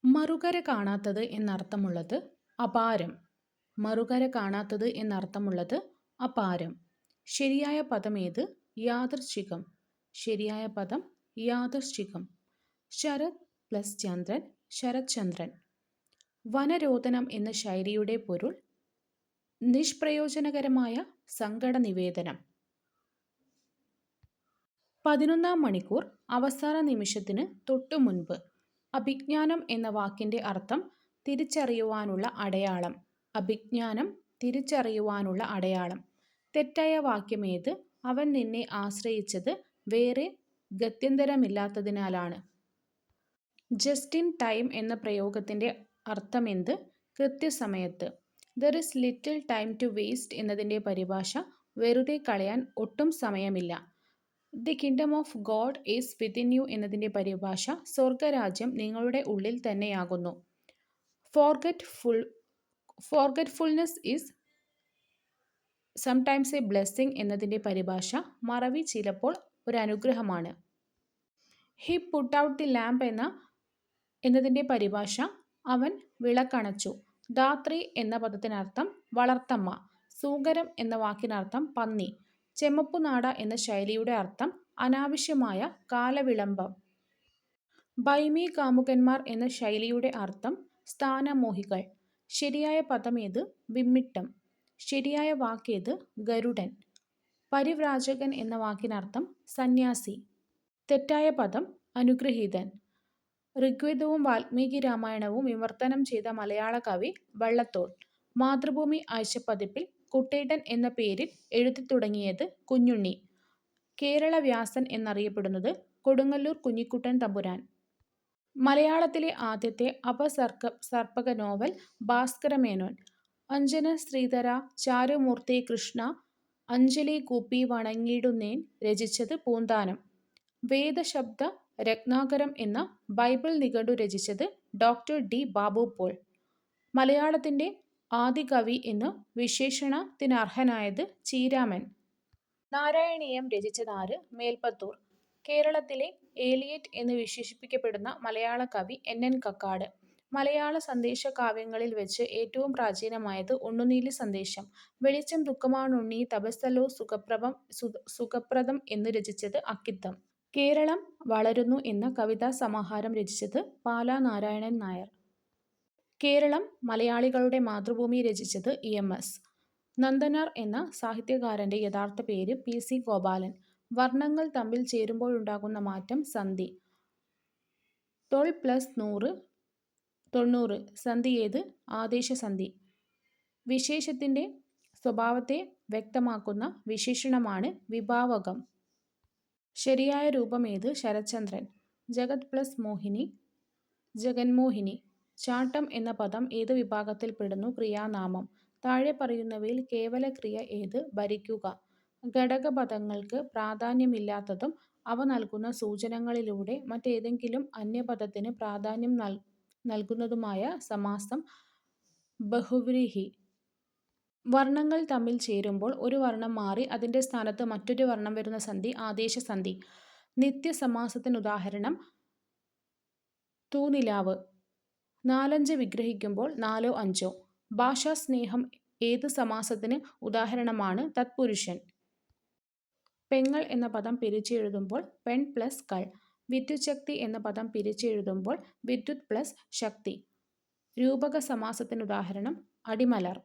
മറുകര കാണാത്തത് എന്നർത്ഥമുള്ളത് അപാരം. മറുകര കാണാത്തത് എന്നർത്ഥമുള്ളത് അപാരം. ശരിയായ പദം ഏത്? യാദൃച്ഛികം. ശരിയായ പദം യാദൃച്ഛികം. ശരത് പ്ലസ് ചന്ദ്രൻ ശരത്ചന്ദ്രൻ. വനരോധനം എന്ന ശൈലിയുടെ പൊരുൾ നിഷ്പ്രയോജനകരമായ സങ്കട നിവേദനം. 11-ാം മണിക്കൂർ അവസാന നിമിഷത്തിന് തൊട്ടുമുൻപ്. അഭിജ്ഞാനം എന്ന വാക്കിന്റെ അർത്ഥം തിരിച്ചറിയുവാനുള്ള അടയാളം. അഭിജ്ഞാനം തിരിച്ചറിയുവാനുള്ള അടയാളം. തെറ്റായ വാക്യമേത്? അവൻ നിന്നെ ആശ്രയിച്ചത് വേറെ ഗത്യന്തരമില്ലാത്തതിനാലാണ്. ജസ്റ്റ് ഇൻ ടൈം എന്ന പ്രയോഗത്തിന്റെ അർത്ഥമെന്ത്? കൃത്യസമയത്ത്. There is little time to waste എന്നതിന്റെ പരിഭാഷ വെറുതെ കളയാൻ ഒട്ടും സമയമില്ല. The kingdom of God is within you എന്നതിന്റെ പരിഭാഷ സ്വർഗരാജ്യം നിങ്ങളുടെ ഉള്ളിൽ തന്നെയാകുന്നു. Forgetfulness is sometimes a blessing എന്നതിന്റെ പരിഭാഷ മറവി ചിലപ്പോൾ ഒരു അനുഗ്രഹമാണ്. He put out the lamp എന്നതിന്റെ പരിഭാഷ അവൻ വിളക്കണച്ചു. ധാത്രി എന്ന പദത്തിനർത്ഥം വളർത്തമ്മ. സൂകരം എന്ന വാക്കിനർത്ഥം പന്നി. ചെമ്മപ്പുനാട എന്ന ശൈലിയുടെ അർത്ഥം അനാവശ്യമായ കാലവിളംബം. ഭൈമി കാമുകന്മാർ എന്ന ശൈലിയുടെ അർത്ഥം സ്ഥാനമോഹികൾ. ശരിയായ പദമേത്? വിമ്മിട്ടം. ശരിയായ വാക്കേത്? ഗരുഡൻ. പരിവ്രാജകൻ എന്ന വാക്കിനർത്ഥം സന്യാസി. തെറ്റായ പദം അനുഗ്രഹീതൻ. ഋഗ്വേദവും വാൽമീകി രാമായണവും വിവർത്തനം ചെയ്ത മലയാള കവി വള്ളത്തോൾ. മാതൃഭൂമി ആഴ്ചപ്പതിപ്പിൽ കുട്ടേട്ടൻ എന്ന പേരിൽ എഴുതി തുടങ്ങിയത് കുഞ്ഞുണ്ണി. കേരള വ്യാസൻ എന്നറിയപ്പെടുന്നത് കൊടുങ്ങല്ലൂർ കുഞ്ഞിക്കുട്ടൻ തമ്പുരാൻ. മലയാളത്തിലെ ആദ്യത്തെ അപസർപ്പക നോവൽ ഭാസ്കരമേനോൻ. അഞ്ജന ശ്രീധര ചാരുമൂർത്തി കൃഷ്ണ അഞ്ജലി കൂപ്പി വണങ്ങിടുന്നേൻ രചിച്ചത് പൂന്താനം. വേദശബ്ദ രത്നാകരം എന്ന ബൈബിൾ നിഘണ്ടു രചിച്ചത് ഡോക്ടർ ഡി ബാബു പോൾ. മലയാളത്തിന്റെ ആദികവി എന്ന് വിശേഷണത്തിനർഹനായത് ചീരാമൻ. നാരായണീയം രചിച്ചതാര്? മേൽപ്പത്തൂർ. കേരളത്തിലെ ഏലിയറ്റ് എന്ന് വിശേഷിപ്പിക്കപ്പെടുന്ന മലയാള കവി NN കക്കാട്. മലയാള സന്ദേശകാവ്യങ്ങളിൽ വെച്ച് ഏറ്റവും പ്രാചീനമായത് ഉണ്ണുനീലി സന്ദേശം. വെളിച്ചം ദുഃഖമാണുണ്ണീ തപസ്സല്ലോ സുഖപ്രദം എന്ന് രചിച്ചത് അക്കിത്തം. കേരളം വളരുന്നു എന്ന കവിതാസമാഹാരം രചിച്ചത് പാലാ നാരായണൻ നായർ. കേരളം മലയാളികളുടെ മാതൃഭൂമി രചിച്ചത് EMS. നന്ദനാർ എന്ന സാഹിത്യകാരന്റെ യഥാർത്ഥ പേര് PC ഗോപാലൻ. വർണ്ണങ്ങൾ തമ്മിൽ ചേരുമ്പോഴുണ്ടാകുന്ന മാറ്റം സന്ധി. 12+100 90. സന്ധി ഏത്? ആദേശസന്ധി. വിശേഷത്തിന്റെ സ്വഭാവത്തെ വ്യക്തമാക്കുന്ന വിശേഷണമാണ് വിഭാവകം. ശരിയായ രൂപം ഏത്? ശരത്ചന്ദ്രൻ. ജഗത് പ്ലസ് മോഹിനി ജഗന്മോഹിനി. ചാട്ടം എന്ന പദം ഏത് വിഭാഗത്തിൽപ്പെടുന്നു? ക്രിയാനാമം. താഴെ പറയുന്നവയിൽ കേവലക്രിയ ഏത്? ഭരിക്കുക. ഘടകപദങ്ങൾക്ക് പ്രാധാന്യമില്ലാത്തതും അവ നൽകുന്ന സൂചനകളിലൂടെ മറ്റേതെങ്കിലും അന്യപദത്തിന് പ്രാധാന്യം നൽകുന്നതുമായ സമാസം ബഹുവ്രീഹി. വർണ്ണങ്ങൾ തമ്മിൽ ചേരുമ്പോൾ ഒരു വർണ്ണം മാറി അതിന്റെ സ്ഥാനത്ത് മറ്റൊരു വർണ്ണം വരുന്ന സന്ധി ആദേശസന്ധി. നിത്യസമാസത്തിനുദാഹരണം തൂനിലാവ്. 4-5 വിഗ്രഹിക്കുമ്പോൾ 4-ഓ 5-ഓ. ഭാഷാസ്നേഹം ഏത് സമാസത്തിന് ഉദാഹരണമാണ്? തത്പുരുഷൻ. പെങ്ങൾ എന്ന പദം പിരിച്ചെഴുതുമ്പോൾ പെൺ പ്ലസ് കൾ. വിദ്യുച്ഛക്തി എന്ന പദം പിരിച്ചെഴുതുമ്പോൾ വിദ്യുത് പ്ലസ് ശക്തി. രൂപക സമാസത്തിനുദാഹരണം അടിമലർ.